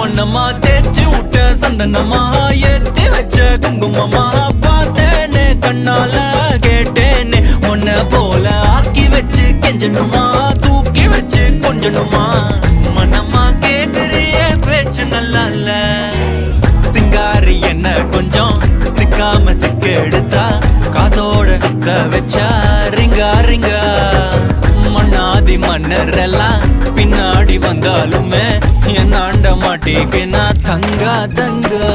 மண்ணம்மா தேய்ச்சி விட்ட சந்தனமா ஏத்தி வச்ச குங்குமமா பார்த்தேனே கண்ணால கேட்டேனே உன்ன போல ஆக்கி வச்சு கெஞ்சணுமா தூக்கி வச்சு கொஞ்சணுமா மனமா கேக்குறிய பேச்சு நல்லா இல்ல சிங்காரி என்ன கொஞ்சம் சிக்காம சிக்க எடுத்தா காதோட சுக்க வச்சா ரிங்கா ரிங்கா மண்ணாதி மன்னர் எல்லாம் பின்னாடி வந்தாலுமே என் ஆண்ட மாட்டேக்கு நான் தங்கா தங்கா